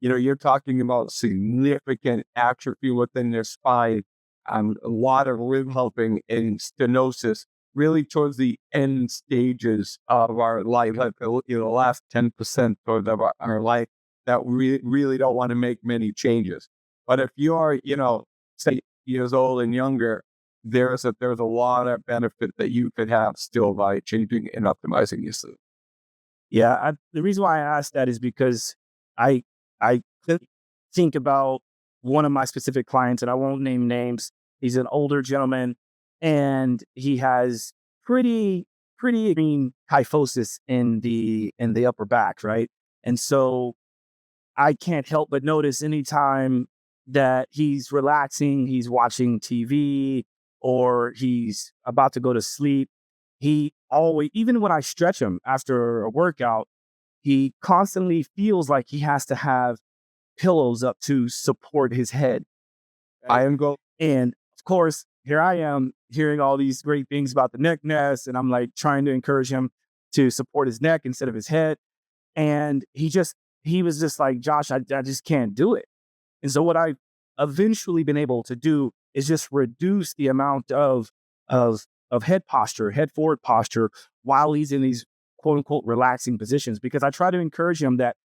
You're talking about significant atrophy within their spine, a lot of rib humping and stenosis, really towards the end stages of our life, like the last 10% of our life, that we really don't want to make many changes. But if you are, say years old and younger, there's a lot of benefit that you could have still by changing and optimizing your sleep. Yeah, the reason why I asked that is because I think about one of my specific clients, and I won't name names. He's an older gentleman, and he has pretty extreme kyphosis in the upper back, right? And so I can't help but notice anytime that he's relaxing, he's watching TV, or he's about to go to sleep, he always, even when I stretch him after a workout, he constantly feels like he has to have pillows up to support his head. And of course, here I am hearing all these great things about the neck nest, and I'm like trying to encourage him to support his neck instead of his head. And he was just like, Josh, I just can't do it. And so what I've eventually been able to do is just reduce the amount of head posture, head forward posture, while he's in these quote unquote relaxing positions, because I try to encourage him that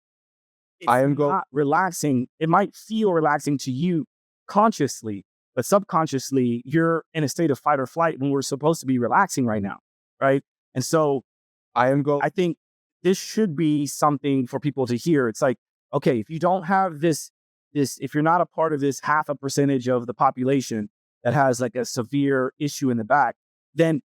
it's not relaxing. It might feel relaxing to you consciously, but subconsciously you're in a state of fight or flight when we're supposed to be relaxing right now, right? And so I think this should be something for people to hear. It's like, okay, if you don't have this, if you're not a part of this 0.5% of the population that has like a severe issue in the back, then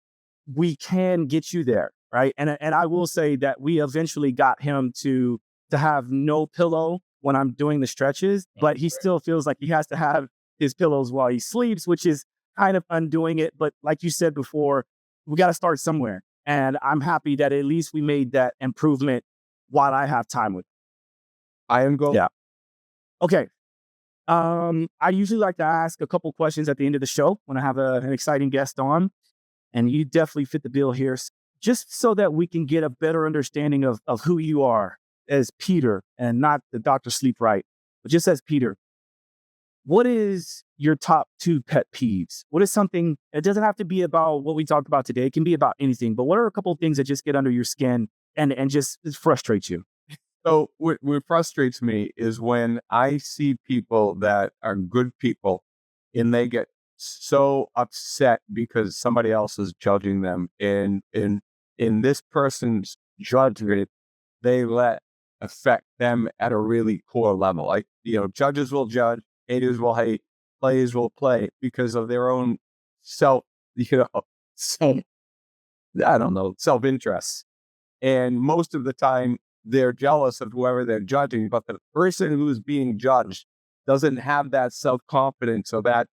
we can get you there, right? And I will say that we eventually got him to have no pillow when I'm doing the stretches, but he still feels like he has to have his pillows while he sleeps, which is kind of undoing it. But like you said before, we got to start somewhere. And I'm happy that at least we made that improvement while I have time with I am going. Yeah. Okay. I usually like to ask a couple questions at the end of the show when I have an exciting guest on, and you definitely fit the bill here, just so that we can get a better understanding of who you are as Peter and not the Dr. Sleep Right, but just as Peter. What is your top 2 pet peeves? What is something, it doesn't have to be about what we talked about today. It can be about anything, but what are a couple of things that just get under your skin and just frustrate you? So what frustrates me is when I see people that are good people and they get so upset because somebody else is judging them, and in this person's judgment, they let affect them at a really core level. Like, judges will judge, haters will hate, players will play because of their own self, self I don't know, self-interest. And most of the time, they're jealous of whoever they're judging, but the person who's being judged doesn't have that self-confidence or that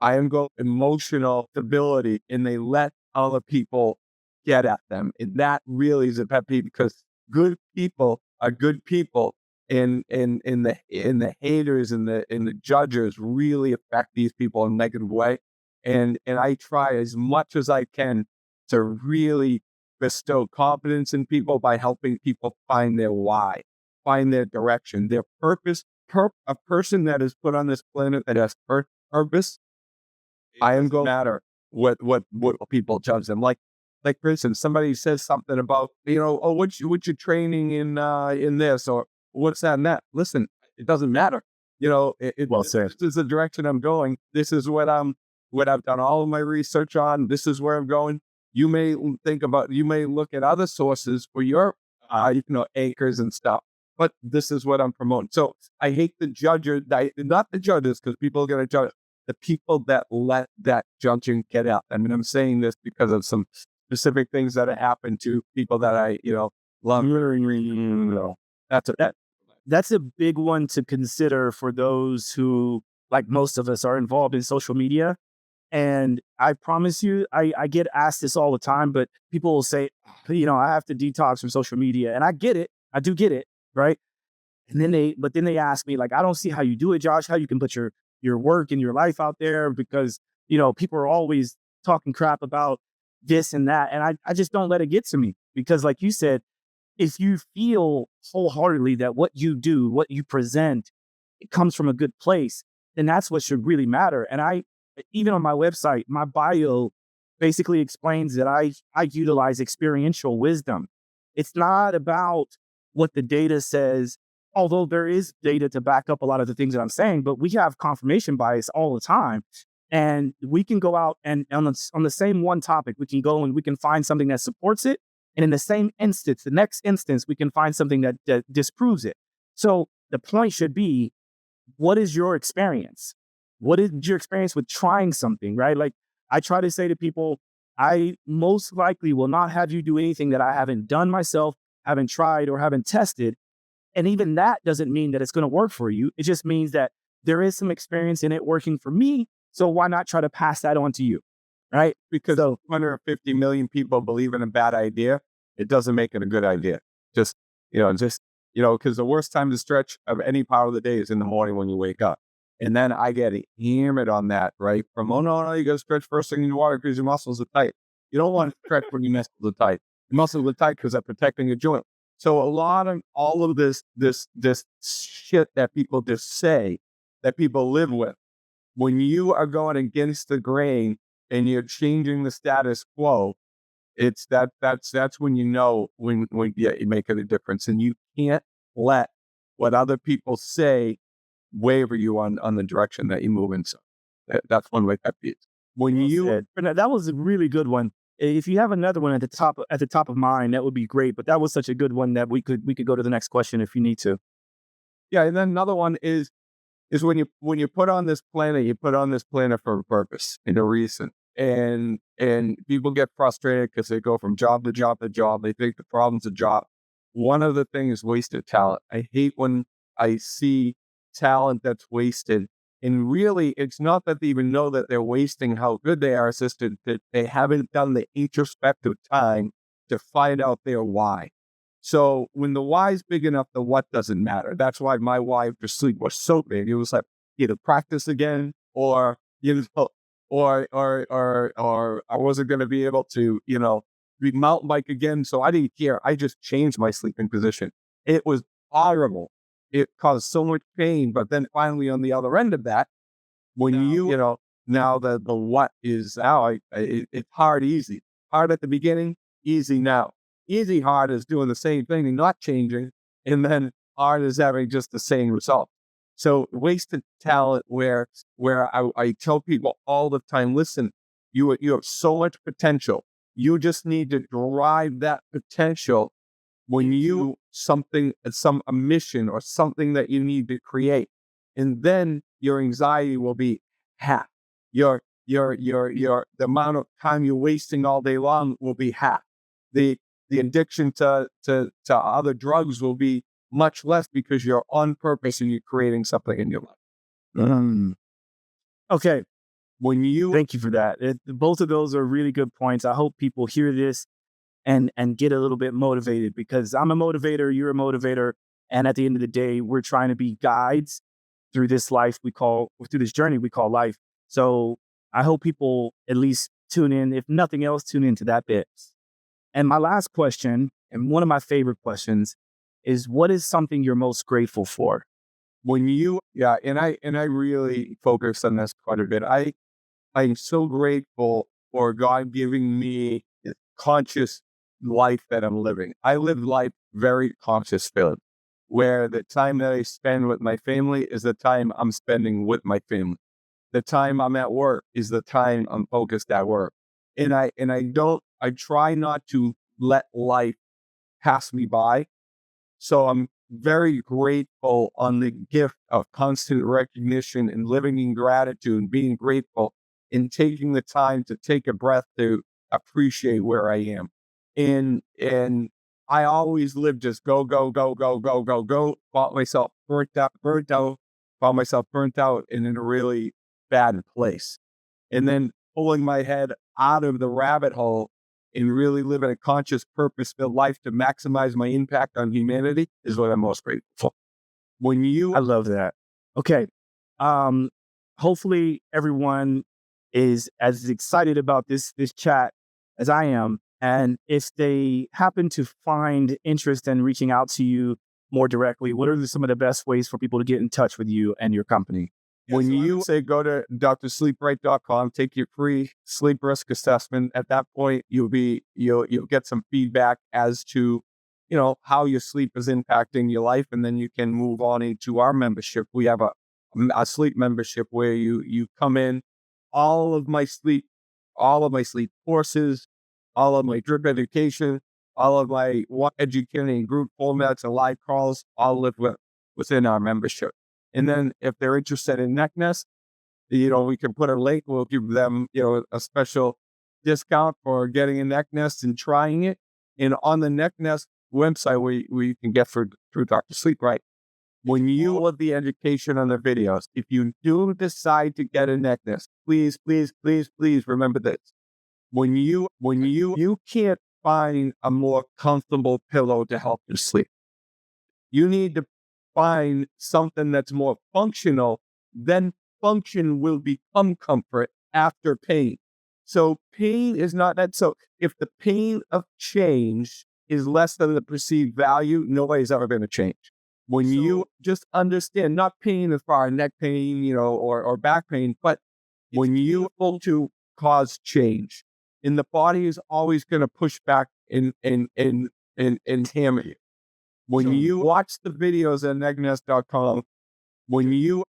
I am going emotional stability, and they let other people get at them. And that really is a pet peeve, because good people are good people, and the haters and the judges really affect these people in a negative way. And I try as much as I can to really bestow confidence in people by helping people find their why, find their direction, their purpose. A person that is put on this planet that has purpose, I am going to matter what people judge them. Like for instance, somebody says something about, oh, what's your training in this, or what's that and that. Listen, it doesn't matter. Well said. This is the direction I'm going. This is what I've done all of my research on. This is where I'm going. You may look at other sources for your, anchors and stuff, but this is what I'm promoting. So I hate the judges, not the judges, because people are going to judge, the people that let that judging get out. I mean, I'm saying this because of some specific things that have happened to people that I, love. That's a big one to consider for those who, like most of us, are involved in social media. And I promise you, I get asked this all the time, but people will say, I have to detox from social media. And I get it. I do get it. Right. And then they ask me, like, I don't see how you do it, Josh, how you can put your work and your life out there, because, people are always talking crap about this and that. And I just don't let it get to me, because like you said, if you feel wholeheartedly that what you do, what you present, it comes from a good place, then that's what should really matter. And even on my website, my bio basically explains that I utilize experiential wisdom. It's not about what the data says, although there is data to back up a lot of the things that I'm saying, but we have confirmation bias all the time. And we can go out and on the same one topic, we can go and we can find something that supports it. And in the same instance, the next instance, we can find something that disproves it. So the point should be, what is your experience? What is your experience with trying something, right? Like, I try to say to people, I most likely will not have you do anything that I haven't done myself, haven't tried, or haven't tested. And even that doesn't mean that it's going to work for you. It just means that there is some experience in it working for me. So why not try to pass that on to you, right? Because 250 million people believe in a bad idea, it doesn't make it a good idea. Because the worst time to stretch of any part of the day is in the morning when you wake up. And then I get hammered on that, right? From, oh, no, you got to stretch first thing in the water because your muscles are tight. You don't want to stretch when your muscles are tight. Your muscles are tight because they're protecting your joint. So all of this shit that people just say, that people live with, when you are going against the grain and you're changing the status quo, that's when when you're making a difference. And you can't let what other people say waver you on the direction that you move in. So that's one way that is. When you But that was a really good one. If you have another one at the top of mind, that would be great. But that was such a good one that we could go to the next question if you need to. yeah, and then another one is when you put on this planet, you put on this planet for a purpose and a reason. And people get frustrated because they go from job to job to job. They think the problem's a job. One of the things is wasted talent. I hate when I see talent that's wasted. And really, it's not that they even know that they're wasting how good they are. It's just that they haven't done the introspective time to find out their why. So when the why is big enough, the what doesn't matter. That's why my why for sleep was so big. It was like either practice again, or or I wasn't going to be able to be mountain bike again. So I didn't care. I just changed my sleeping position. It was horrible. It caused so much pain. But then finally, on the other end of that, when now the what is now, it's hard, easy. Hard at the beginning, easy now. Easy hard is doing the same thing and not changing, and then hard is having just the same result. So wasted talent where I tell people all the time, listen, you have so much potential. You just need to drive that potential when you a mission or something that you need to create. And then your anxiety will be half. The amount of time you're wasting all day long will be half. The addiction to other drugs will be much less because you're on purpose and you're creating something in your life. Okay. Thank you for that. Both of those are really good points. I hope people hear this and get a little bit motivated, because I'm a motivator, you're a motivator. And at the end of the day, we're trying to be guides through this journey we call life. So I hope people at least tune in, if nothing else, tune into that bit. And my last question, and one of my favorite questions, is what is something you're most grateful for? And I really focus on this quite a bit. I'm so grateful for God giving me a conscious life that I'm living. I live life very conscious filled, where the time that I spend with my family is the time I'm spending with my family. The time I'm at work is the time I'm focused at work. And I try not to let life pass me by. So I'm very grateful on the gift of constant recognition and living in gratitude, being grateful and taking the time to take a breath to appreciate where I am. And I always live just go, go, go, go, go, go, go. Found myself burnt out, found myself burnt out and in a really bad place. And then pulling my head out of the rabbit hole and really living a conscious, purpose-filled life to maximize my impact on humanity is what I'm most grateful for. I love that. Okay. Hopefully everyone is as excited about this chat as I am. And if they happen to find interest in reaching out to you more directly, what are some of the best ways for people to get in touch with you and your company? When you say go to drsleepright.com, take your free sleep risk assessment. At that point, you'll get some feedback as to, how your sleep is impacting your life, and then you can move on into our membership. We have a sleep membership where you come in, all of my sleep courses, all of my drip education, all of my educating group formats and live calls, all live within our membership. And then if they're interested in neck nest, we can put a link. We'll give them, a special discount for getting a neck nest and trying it. And on the neck nest website, where you can get through Dr. Sleep Right, when you love the education on the videos, if you do decide to get a neck nest, please, please, please, please remember this. When you can't find a more comfortable pillow to help you sleep, you need to find something that's more functional. Then function will become comfort after pain. So pain is not that. So if the pain of change is less than the perceived value, nobody's ever going to change. When you just understand, not pain as far as neck pain, or back pain, but when you able to cause change, and the body is always going to push back and hammer you. When you watch the videos at necknest.com, when you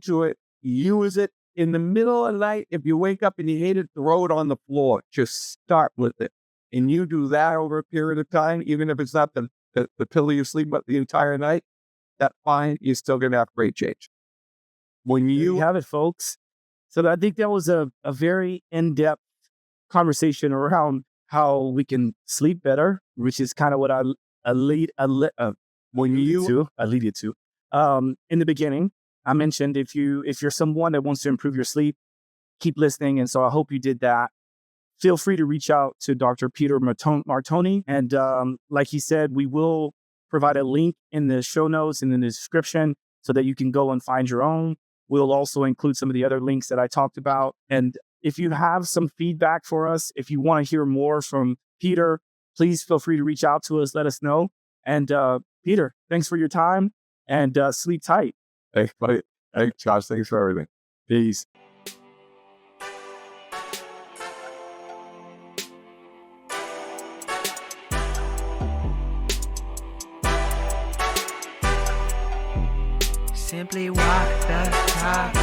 do it, use it in the middle of the night. If you wake up and you hate it, throw it on the floor. Just start with it. And you do that over a period of time, even if it's not the pillow you sleep with the entire night, that's fine. You're still going to have great change. When you have it, folks. So I think that was a very in-depth conversation around how we can sleep better, which is kind of what I lead you to. In the beginning, I mentioned if you're someone that wants to improve your sleep, keep listening. And so I hope you did that. Feel free to reach out to Dr. Peter Martoni. And like he said, we will provide a link in the show notes and in the description so that you can go and find your own. We'll also include some of the other links that I talked about. And if you have some feedback for us, if you want to hear more from Peter, please feel free to reach out to us. Let us know. And Peter, thanks for your time and sleep tight. Thanks, buddy. Thanks, Josh. Thanks for everything. Peace. Simply walk the talk.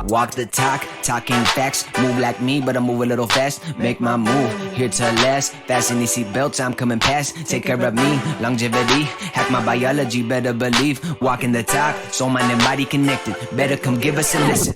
Walk the talk, talking facts. Move like me, but I move a little fast. Make my move, here to last. Fasten these seat belts, I'm coming past. Take care of me, longevity. Hack my biology, better believe. Walking the talk, soul, mind, and body connected. Better come give us a listen.